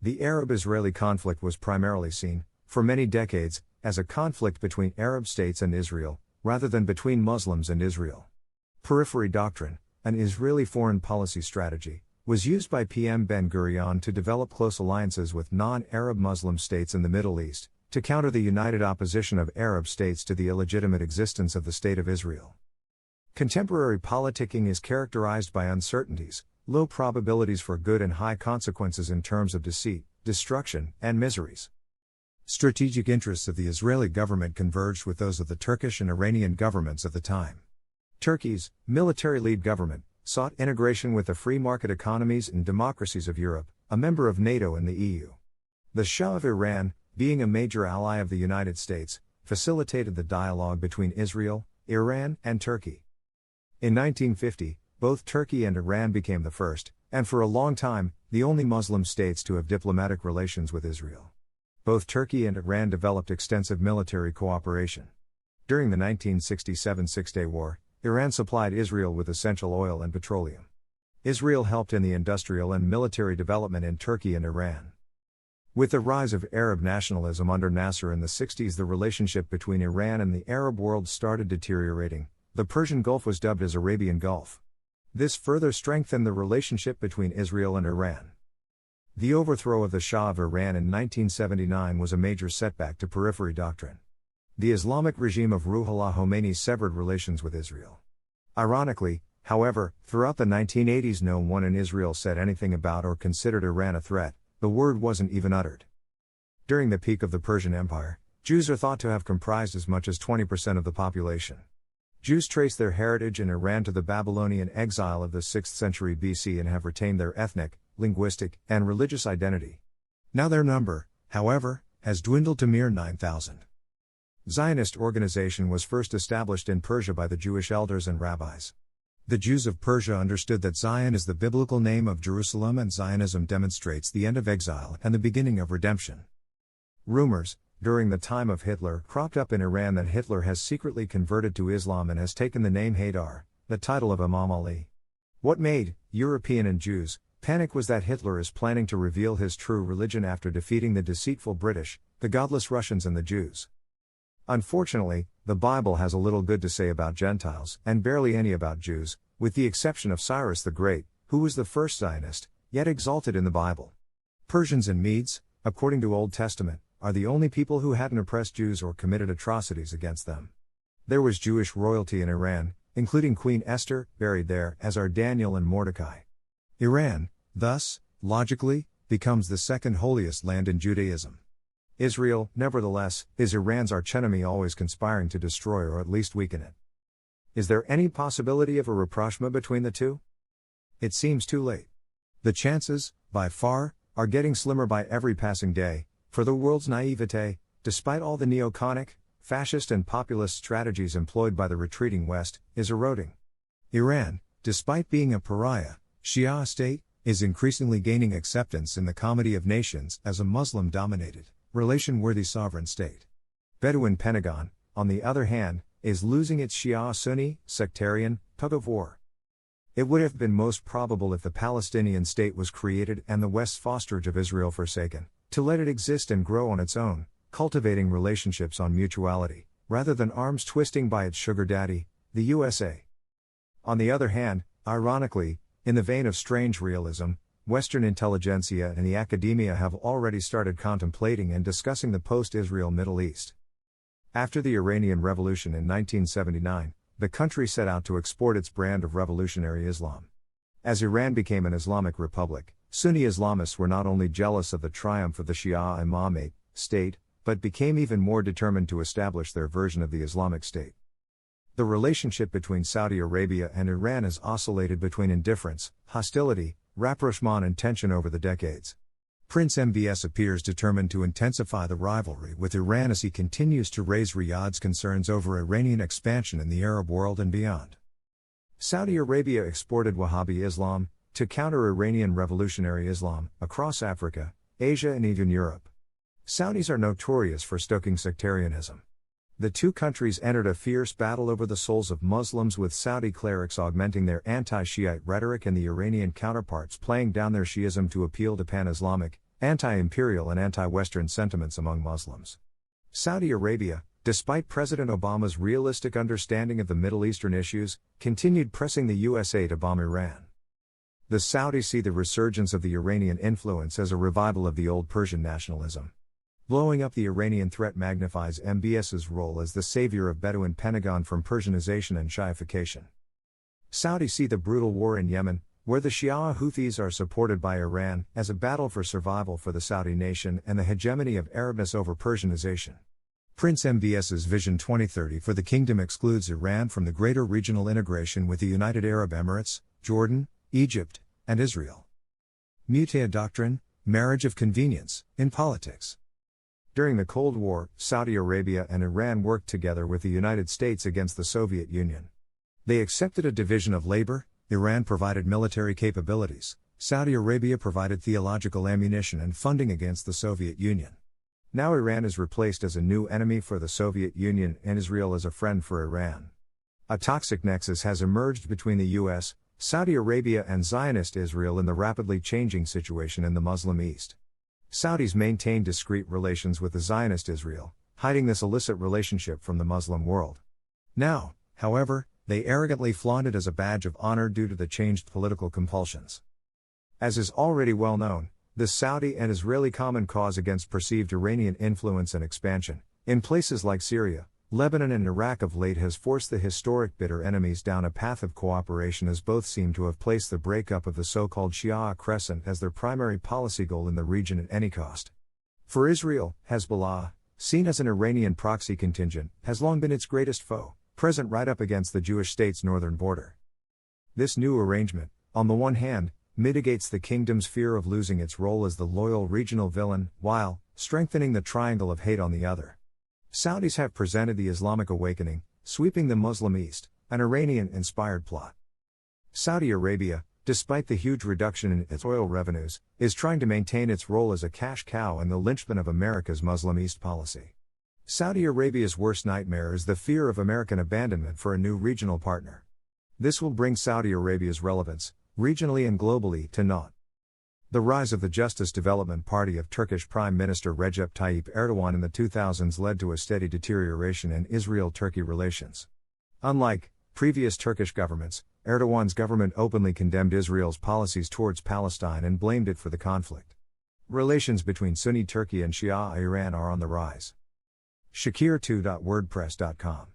The Arab-Israeli conflict was primarily seen, for many decades, as a conflict between Arab states and Israel, rather than between Muslims and Israel. Periphery doctrine, an Israeli foreign policy strategy, was used by PM Ben-Gurion to develop close alliances with non-Arab Muslim states in the Middle East, to counter the united opposition of Arab states to the illegitimate existence of the State of Israel. Contemporary politicking is characterized by uncertainties, low probabilities for good and high consequences in terms of deceit, destruction, and miseries. Strategic interests of the Israeli government converged with those of the Turkish and Iranian governments of the time. Turkey's military-led government sought integration with the free market economies and democracies of Europe, a member of NATO and the EU. The Shah of Iran, being a major ally of the United States, facilitated the dialogue between Israel, Iran, and Turkey. In 1950, both Turkey and Iran became the first, and for a long time, the only Muslim states to have diplomatic relations with Israel. Both Turkey and Iran developed extensive military cooperation. During the 1967 Six-Day War, Iran supplied Israel with essential oil and petroleum. Israel helped in the industrial and military development in Turkey and Iran. With the rise of Arab nationalism under Nasser in the 60s, the relationship between Iran and the Arab world started deteriorating. The Persian Gulf was dubbed as Arabian Gulf. This further strengthened the relationship between Israel and Iran. The overthrow of the Shah of Iran in 1979 was a major setback to periphery doctrine. The Islamic regime of Ruhollah Khomeini severed relations with Israel. Ironically, however, throughout the 1980s no one in Israel said anything about or considered Iran a threat. The word wasn't even uttered. During the peak of the Persian Empire, Jews are thought to have comprised as much as 20% of the population. Jews trace their heritage in Iran to the Babylonian exile of the 6th century BC and have retained their ethnic, linguistic, and religious identity. Now their number, however, has dwindled to mere 9,000. Zionist organization was first established in Persia by the Jewish elders and rabbis. The Jews of Persia understood that Zion is the biblical name of Jerusalem, and Zionism demonstrates the end of exile and the beginning of redemption. Rumors, during the time of Hitler, cropped up in Iran that Hitler has secretly converted to Islam and has taken the name Haydar, the title of Imam Ali. What made European and Jews panic was that Hitler is planning to reveal his true religion after defeating the deceitful British, the godless Russians, and the Jews. Unfortunately, the Bible has a little good to say about Gentiles, and barely any about Jews, with the exception of Cyrus the Great, who was the first Zionist, yet exalted in the Bible. Persians and Medes, according to Old Testament, are the only people who hadn't oppressed Jews or committed atrocities against them. There was Jewish royalty in Iran, including Queen Esther, buried there, as are Daniel and Mordecai. Iran, thus, logically, becomes the second holiest land in Judaism. Israel, nevertheless, is Iran's archenemy, always conspiring to destroy or at least weaken it. Is there any possibility of a rapprochement between the two? It seems too late. The chances, by far, are getting slimmer by every passing day, for the world's naivete, despite all the neoconic, fascist and populist strategies employed by the retreating West, is eroding. Iran, despite being a pariah, Shia state, is increasingly gaining acceptance in the comedy of nations as a Muslim-dominated, relation-worthy sovereign state. Bedouin Pentagon, on the other hand, is losing its Shia-Sunni, sectarian, tug-of-war. It would have been most probable if the Palestinian state was created and the West's fosterage of Israel forsaken, to let it exist and grow on its own, cultivating relationships on mutuality, rather than arms twisting by its sugar daddy, the USA. On the other hand, ironically, in the vein of strange realism, Western intelligentsia and the academia have already started contemplating and discussing the post-Israel Middle East. After the Iranian Revolution in 1979, the country set out to export its brand of revolutionary Islam. As Iran became an Islamic republic, Sunni Islamists were not only jealous of the triumph of the Shia Imamate state, but became even more determined to establish their version of the Islamic State. The relationship between Saudi Arabia and Iran has oscillated between indifference, hostility, rapprochement and tension over the decades. Prince MBS appears determined to intensify the rivalry with Iran as he continues to raise Riyadh's concerns over Iranian expansion in the Arab world and beyond. Saudi Arabia exported Wahhabi Islam to counter Iranian revolutionary Islam across Africa, Asia and even Europe. Saudis are notorious for stoking sectarianism. The two countries entered a fierce battle over the souls of Muslims, with Saudi clerics augmenting their anti-Shiite rhetoric and the Iranian counterparts playing down their Shiism to appeal to pan-Islamic, anti-imperial and anti-Western sentiments among Muslims. Saudi Arabia, despite President Obama's realistic understanding of the Middle Eastern issues, continued pressing the USA to bomb Iran. The Saudis see the resurgence of the Iranian influence as a revival of the old Persian nationalism. Blowing up the Iranian threat magnifies MBS's role as the savior of Bedouin Pentagon from Persianization and Shiification. Saudis see the brutal war in Yemen, where the Shia Houthis are supported by Iran, as a battle for survival for the Saudi nation and the hegemony of Arabness over Persianization. Prince MBS's Vision 2030 for the kingdom excludes Iran from the greater regional integration with the United Arab Emirates, Jordan, Egypt, and Israel. Mutaya doctrine, marriage of convenience, in politics. During the Cold War, Saudi Arabia and Iran worked together with the United States against the Soviet Union. They accepted a division of labor. Iran provided military capabilities, Saudi Arabia provided theological ammunition and funding against the Soviet Union. Now Iran is replaced as a new enemy for the Soviet Union and Israel as a friend for Iran. A toxic nexus has emerged between the US, Saudi Arabia and Zionist Israel in the rapidly changing situation in the Muslim East. Saudis maintain discreet relations with the Zionist Israel, hiding this illicit relationship from the Muslim world. Now, however, they arrogantly flaunt it as a badge of honor due to the changed political compulsions. As is already well known, the Saudi and Israeli common cause against perceived Iranian influence and expansion, in places like Syria, Lebanon and Iraq of late has forced the historic bitter enemies down a path of cooperation, as both seem to have placed the breakup of the so-called Shia Crescent as their primary policy goal in the region at any cost. For Israel, Hezbollah, seen as an Iranian proxy contingent, has long been its greatest foe, present right up against the Jewish state's northern border. This new arrangement, on the one hand, mitigates the kingdom's fear of losing its role as the loyal regional villain, while strengthening the triangle of hate on the other. Saudis have presented the Islamic awakening, sweeping the Muslim East, an Iranian-inspired plot. Saudi Arabia, despite the huge reduction in its oil revenues, is trying to maintain its role as a cash cow and the linchpin of America's Muslim East policy. Saudi Arabia's worst nightmare is the fear of American abandonment for a new regional partner. This will bring Saudi Arabia's relevance, regionally and globally, to naught. The rise of the Justice Development Party of Turkish Prime Minister Recep Tayyip Erdogan in the 2000s led to a steady deterioration in Israel-Turkey relations. Unlike previous Turkish governments, Erdogan's government openly condemned Israel's policies towards Palestine and blamed it for the conflict. Relations between Sunni Turkey and Shia Iran are on the rise. Shakir2.wordpress.com